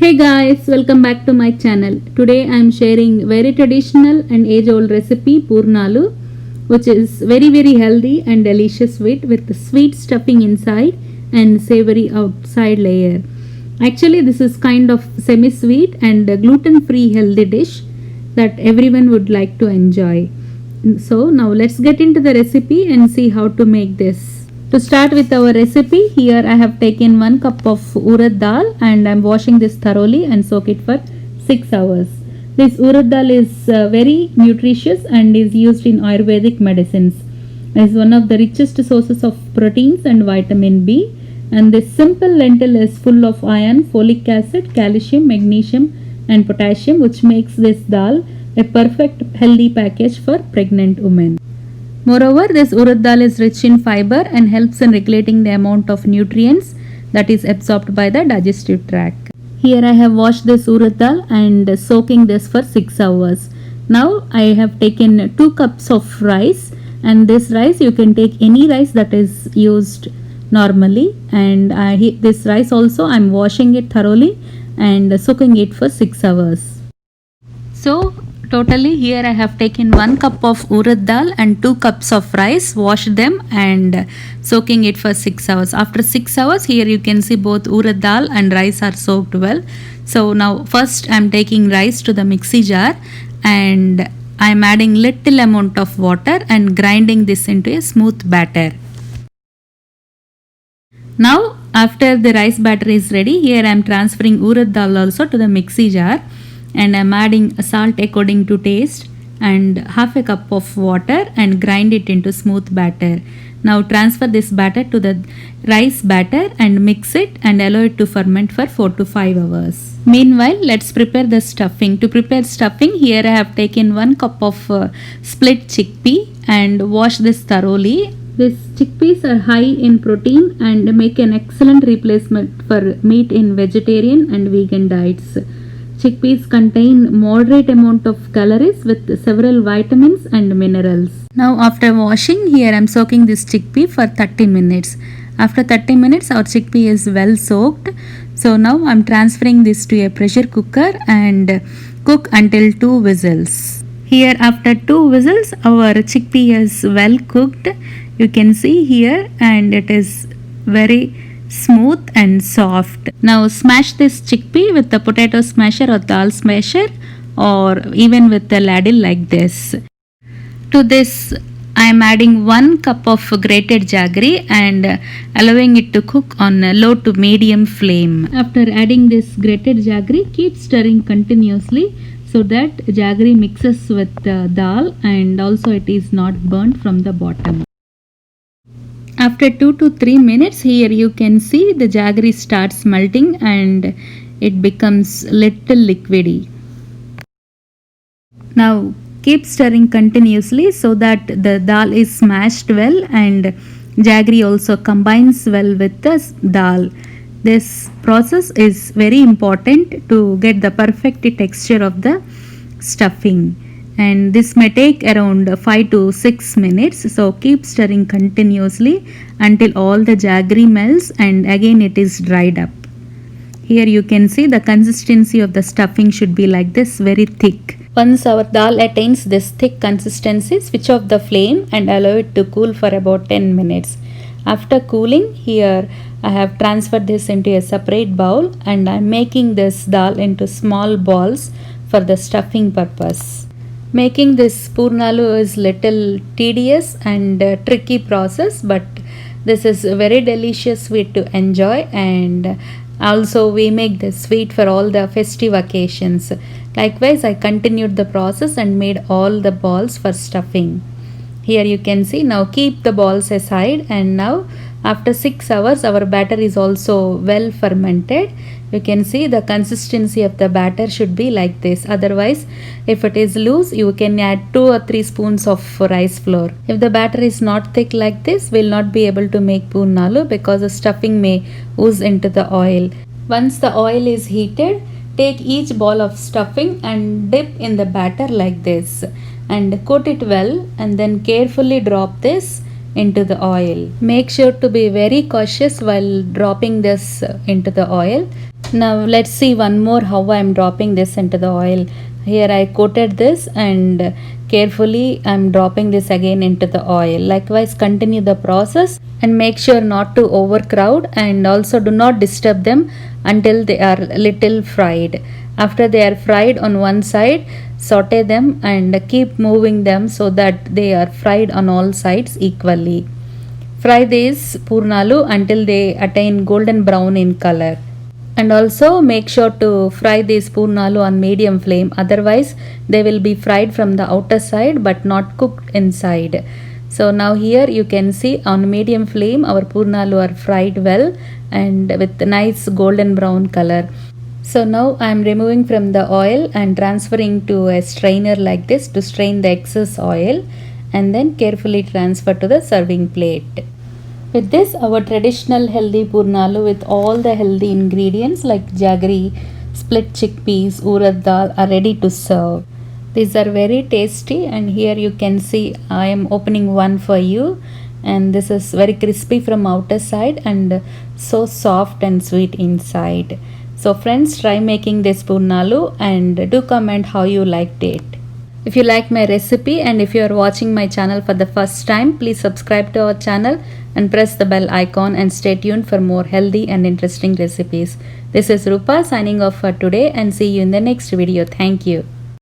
Hey guys, welcome back to my channel. Today I am sharing very traditional and age-old recipe Purnalu, which is very healthy and delicious with sweet stuffing inside and savory outside layer. Actually, this is kind of semi-sweet and gluten-free healthy dish that everyone would like to enjoy. So now let's get into the recipe and see how to make this. To start with our recipe, here I have taken 1 cup of urad dal and I am washing this thoroughly and soak it for 6 hours. This urad dal is very nutritious and is used in Ayurvedic medicines. It is one of the richest sources of proteins and vitamin B, and this simple lentil is full of iron, folic acid, calcium, magnesium and potassium, which makes this dal a perfect healthy package for pregnant women. Moreover, this urad dal is rich in fiber and helps in regulating the amount of nutrients that is absorbed by the digestive tract. Here I have washed this urad dal and soaking this for 6 hours. Now I have taken 2 cups of rice, and this rice you can take any rice that is used normally, and this rice also I am washing it thoroughly and soaking it for 6 hours. So totally here I have taken 1 cup of urad dal and 2 cups of rice, washed them and soaking it for 6 hours. After 6 hours, here you can see both urad dal and rice are soaked well. So now first I am taking rice to the mixie jar and I am adding little amount of water and grinding this into a smooth batter. Now after the rice batter is ready, here I am transferring urad dal also to the mixie jar and I am adding salt according to taste and half a cup of water and grind it into smooth batter. Now transfer this batter to the rice batter and mix it and allow it to ferment for 4 to 5 hours. Meanwhile, let's prepare the stuffing. To prepare stuffing, here I have taken 1 cup of split chickpea and wash this thoroughly. These chickpeas are high in protein and make an excellent replacement for meat in vegetarian and vegan diets. Chickpeas contain moderate amount of calories with several vitamins and minerals. Now after washing, here I am soaking this chickpea for 30 minutes. After 30 minutes, our chickpea is well soaked. So now I am transferring this to a pressure cooker and cook until 2 whistles. Here after 2 whistles, our chickpea is well cooked. You can see here, and it is very smooth and soft. Now smash this chickpea with the potato smasher or dal smasher or even with the ladle like this. To this I am adding 1 cup of grated jaggery and allowing it to cook on a low to medium flame. After adding this grated jaggery, keep stirring continuously so that jaggery mixes with the dal and also it is not burnt from the bottom. After 2 to 3 minutes, here you can see the jaggery starts melting and it becomes little liquidy. Now keep stirring continuously so that the dal is smashed well and jaggery also combines well with the dal. This process is very important to get the perfect texture of the stuffing, and this may take around 5 to 6 minutes. So keep stirring continuously until all the jaggery melts and again it is dried up. Here you can see the consistency of the stuffing should be like this, very thick. Once our dal attains this thick consistency, switch off the flame and allow it to cool for about 10 minutes. After cooling, here I have transferred this into a separate bowl and I am making this dal into small balls for the stuffing purpose. Making this Purnalu is little tedious and tricky process, but this is a very delicious sweet to enjoy, and also we make this sweet for all the festive occasions. Likewise, I continued the process and made all the balls for stuffing. Here you can see, now keep the balls aside, and now after 6 hours our batter is also well fermented. You can see the consistency of the batter should be like this. Otherwise, if it is loose, you can add 2 or 3 spoons of rice flour. If the batter is not thick like this, we will not be able to make Purnalu because the stuffing may ooze into the oil. Once the oil is heated, take each ball of stuffing and dip in the batter like this and coat it well, and then carefully drop this into the oil. Make sure to be very cautious while dropping this into the oil. Now let's see one more how I am dropping this into the oil. Here I coated this and carefully I am dropping this again into the oil. Likewise continue the process and make sure not to overcrowd, and also do not disturb them until they are little fried. After they are fried on one side, saute them and keep moving them so that they are fried on all sides equally. Fry these purnalu until they attain golden brown in color. And also make sure to fry these purnalu on medium flame, otherwise they will be fried from the outer side but not cooked inside. So now here you can see on medium flame our purnalu are fried well and with nice golden brown color. So now I am removing from the oil and transferring to a strainer like this to strain the excess oil, and then carefully transfer to the serving plate. With this, our traditional healthy purnalu with all the healthy ingredients like jaggery, split chickpeas, urad dal are ready to serve. These are very tasty, and here you can see I am opening one for you, and this is very crispy from outer side and so soft and sweet inside. So friends, try making this purnalu and do comment how you liked it. If you like my recipe and if you are watching my channel for the first time, please subscribe to our channel and press the bell icon and stay tuned for more healthy and interesting recipes. This is Rupa signing off for today, and see you in the next video. Thank you.